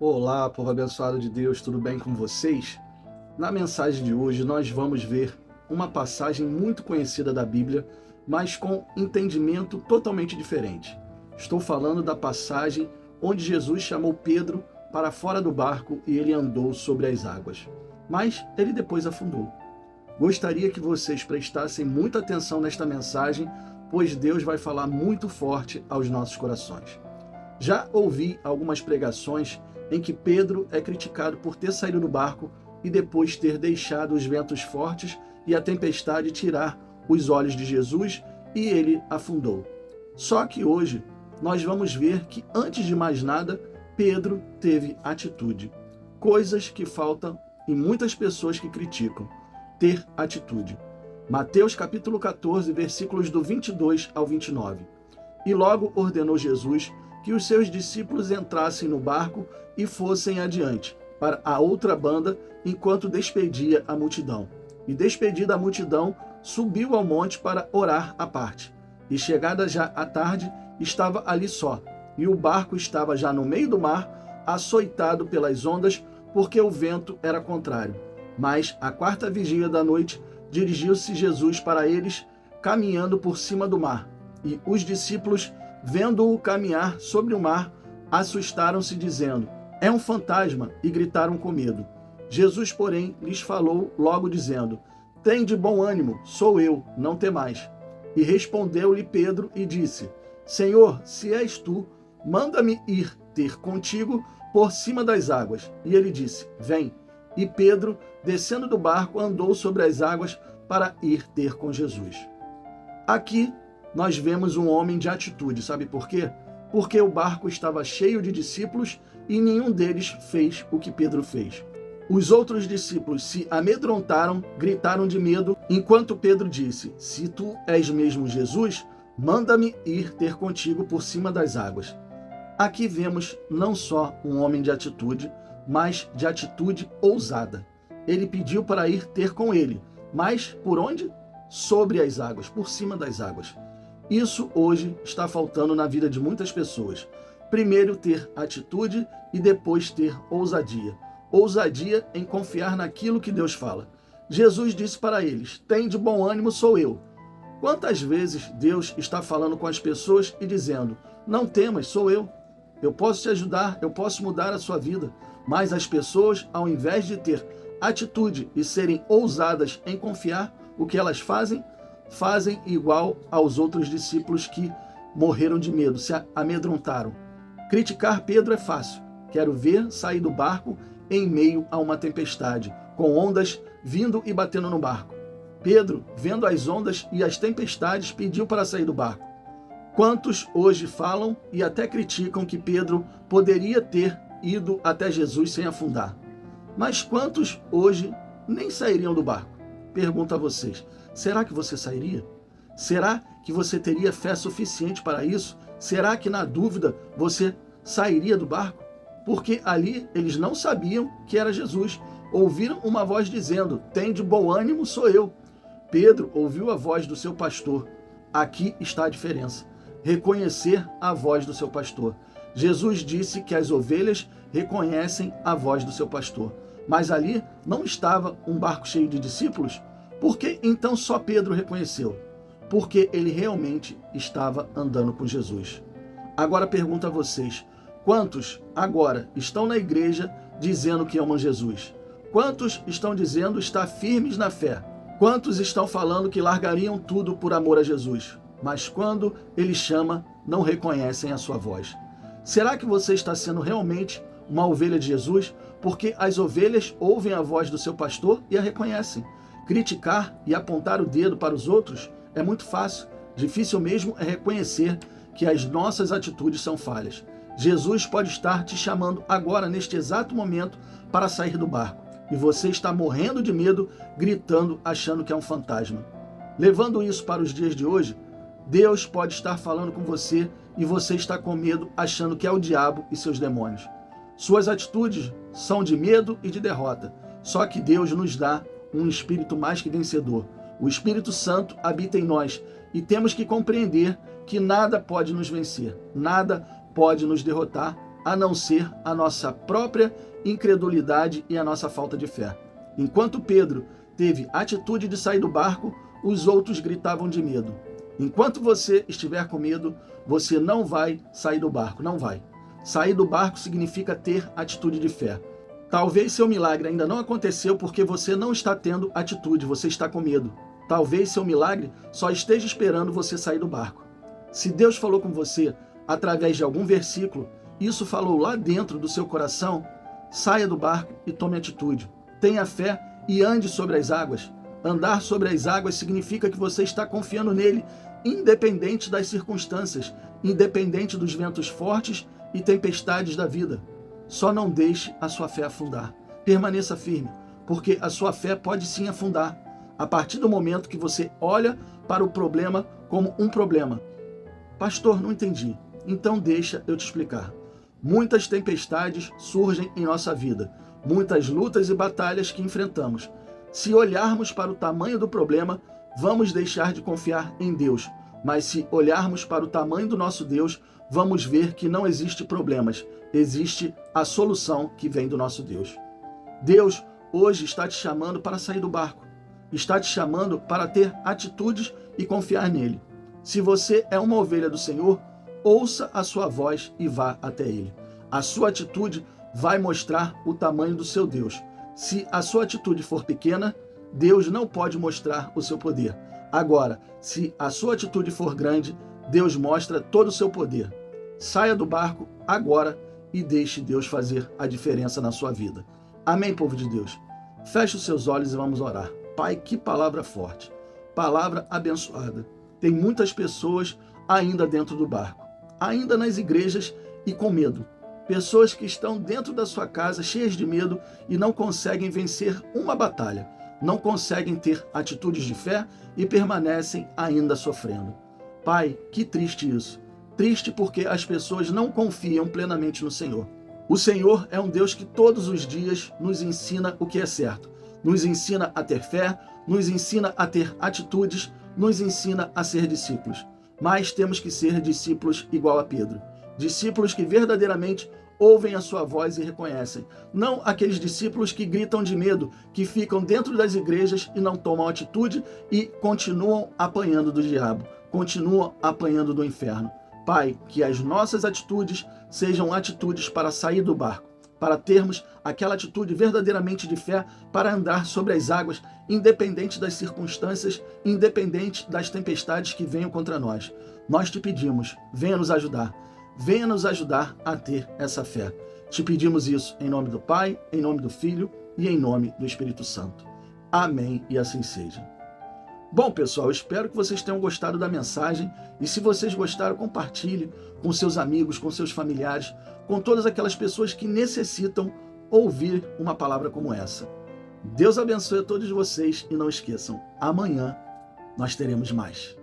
Olá, povo abençoado de Deus, tudo bem com vocês? Na mensagem de hoje nós vamos ver uma passagem muito conhecida da Bíblia, mas com entendimento totalmente diferente. Estou falando da passagem onde Jesus chamou Pedro para fora do barco e ele andou sobre as águas. Mas ele depois afundou. Gostaria que vocês prestassem muita atenção nesta mensagem, pois Deus vai falar muito forte aos nossos corações. Já ouvi algumas pregações em que Pedro é criticado por ter saído do barco e depois ter deixado os ventos fortes e a tempestade tirar os olhos de Jesus e ele afundou. Só que hoje nós vamos ver que, antes de mais nada, Pedro teve atitude. Coisas que faltam em muitas pessoas que criticam: ter atitude. Mateus capítulo 14, versículos do 22 ao 29. E logo ordenou Jesus que os seus discípulos entrassem no barco e fossem adiante, para a outra banda, enquanto despedia a multidão. E despedida a multidão, subiu ao monte para orar à parte. E chegada já a tarde, estava ali só, e o barco estava já no meio do mar, açoitado pelas ondas, porque o vento era contrário. Mas, à quarta vigília da noite, dirigiu-se Jesus para eles, caminhando por cima do mar. E os discípulos, vendo-o caminhar sobre o mar, assustaram-se, dizendo: é um fantasma, e gritaram com medo. Jesus, porém, lhes falou logo, dizendo: tende bom ânimo, sou eu, não temais. E respondeu-lhe Pedro e disse: Senhor, se és tu, manda-me ir ter contigo por cima das águas. E ele disse: vem. E Pedro, descendo do barco, andou sobre as águas para ir ter com Jesus. Aqui nós vemos um homem de atitude, sabe por quê? Porque o barco estava cheio de discípulos e nenhum deles fez o que Pedro fez. Os outros discípulos se amedrontaram, gritaram de medo, enquanto Pedro disse: se tu és mesmo Jesus, manda-me ir ter contigo por cima das águas. Aqui vemos não só um homem de atitude, mas de atitude ousada. Ele pediu para ir ter com ele, mas por onde? Sobre as águas, por cima das águas. Isso hoje está faltando na vida de muitas pessoas. Primeiro ter atitude e depois ter ousadia. Ousadia em confiar naquilo que Deus fala. Jesus disse para eles: tem de bom ânimo, sou eu. Quantas vezes Deus está falando com as pessoas e dizendo: não temas, sou eu. Eu posso te ajudar, eu posso mudar a sua vida. Mas as pessoas, ao invés de ter atitude e serem ousadas em confiar, o que elas fazem? Fazem igual aos outros discípulos que morreram de medo, se amedrontaram. Criticar Pedro é fácil. Quero ver sair do barco em meio a uma tempestade, com ondas vindo e batendo no barco. Pedro, vendo as ondas e as tempestades, pediu para sair do barco. Quantos hoje falam e até criticam que Pedro poderia ter ido até Jesus sem afundar? Mas quantos hoje nem sairiam do barco? Pergunto a vocês: será que você sairia? Será que você teria fé suficiente para isso? Será que, na dúvida, você sairia do barco? Porque ali eles não sabiam que era Jesus. Ouviram uma voz dizendo: tem de bom ânimo, sou eu. Pedro ouviu a voz do seu pastor. Aqui está a diferença: reconhecer a voz do seu pastor. Jesus disse que as ovelhas reconhecem a voz do seu pastor. Mas ali não estava um barco cheio de discípulos? Por que então só Pedro reconheceu? Porque ele realmente estava andando com Jesus. Agora pergunto a vocês: quantos agora estão na igreja dizendo que amam Jesus? Quantos estão dizendo estar firmes na fé? Quantos estão falando que largariam tudo por amor a Jesus? Mas quando ele chama, não reconhecem a sua voz. Será que você está sendo realmente uma ovelha de Jesus? Porque as ovelhas ouvem a voz do seu pastor e a reconhecem. Criticar e apontar o dedo para os outros é muito fácil. Difícil mesmo é reconhecer que as nossas atitudes são falhas. Jesus pode estar te chamando agora, neste exato momento, para sair do barco. E você está morrendo de medo, gritando, achando que é um fantasma. Levando isso para os dias de hoje, Deus pode estar falando com você e você está com medo, achando que é o diabo e seus demônios. Suas atitudes são de medo e de derrota. Só que Deus nos dá um espírito mais que vencedor. O Espírito Santo habita em nós e temos que compreender que nada pode nos vencer, nada pode nos derrotar, a não ser a nossa própria incredulidade e a nossa falta de fé. Enquanto Pedro teve atitude de sair do barco, os outros gritavam de medo. Enquanto você estiver com medo, você não vai sair do barco, não vai. Sair do barco significa ter atitude de fé. Talvez seu milagre ainda não aconteceu porque você não está tendo atitude, você está com medo. Talvez seu milagre só esteja esperando você sair do barco. Se Deus falou com você através de algum versículo, isso falou lá dentro do seu coração, saia do barco e tome atitude. Tenha fé e ande sobre as águas. Andar sobre as águas significa que você está confiando nele, independente das circunstâncias, independente dos ventos fortes e tempestades da vida. Só não deixe a sua fé afundar. Permaneça firme, porque a sua fé pode sim afundar. A partir do momento que você olha para o problema como um problema. Pastor, não entendi. Então deixa eu te explicar. Muitas tempestades surgem em nossa vida, muitas lutas e batalhas que enfrentamos. Se olharmos para o tamanho do problema, vamos deixar de confiar em Deus. Mas se olharmos para o tamanho do nosso Deus, vamos ver que não existe problemas, existe a solução que vem do nosso Deus. Deus hoje está te chamando para sair do barco, está te chamando para ter atitudes e confiar nele. Se você é uma ovelha do Senhor, ouça a sua voz e vá até ele. A sua atitude vai mostrar o tamanho do seu Deus. Se a sua atitude for pequena, Deus não pode mostrar o seu poder. Agora, se a sua atitude for grande, Deus mostra todo o seu poder. Saia do barco agora e deixe Deus fazer a diferença na sua vida. Amém, povo de Deus? Feche os seus olhos e vamos orar. Pai, que palavra forte, palavra abençoada. Tem muitas pessoas ainda dentro do barco, ainda nas igrejas e com medo. Pessoas que estão dentro da sua casa cheias de medo e não conseguem vencer uma batalha, não conseguem ter atitudes de fé e permanecem ainda sofrendo. Pai, que triste isso. Triste porque as pessoas não confiam plenamente no Senhor. O Senhor é um Deus que todos os dias nos ensina o que é certo. Nos ensina a ter fé, nos ensina a ter atitudes, nos ensina a ser discípulos. Mas temos que ser discípulos igual a Pedro. Discípulos que verdadeiramente ouvem a sua voz e reconhecem. Não aqueles discípulos que gritam de medo, que ficam dentro das igrejas e não tomam atitude e continuam apanhando do diabo, continuam apanhando do inferno. Pai, que as nossas atitudes sejam atitudes para sair do barco, para termos aquela atitude verdadeiramente de fé para andar sobre as águas, independente das circunstâncias, independente das tempestades que venham contra nós. Nós te pedimos, venha nos ajudar a ter essa fé. Te pedimos isso em nome do Pai, em nome do Filho e em nome do Espírito Santo. Amém e assim seja. Bom, pessoal, eu espero que vocês tenham gostado da mensagem e se vocês gostaram, compartilhe com seus amigos, com seus familiares, com todas aquelas pessoas que necessitam ouvir uma palavra como essa. Deus abençoe a todos vocês e não esqueçam, amanhã nós teremos mais.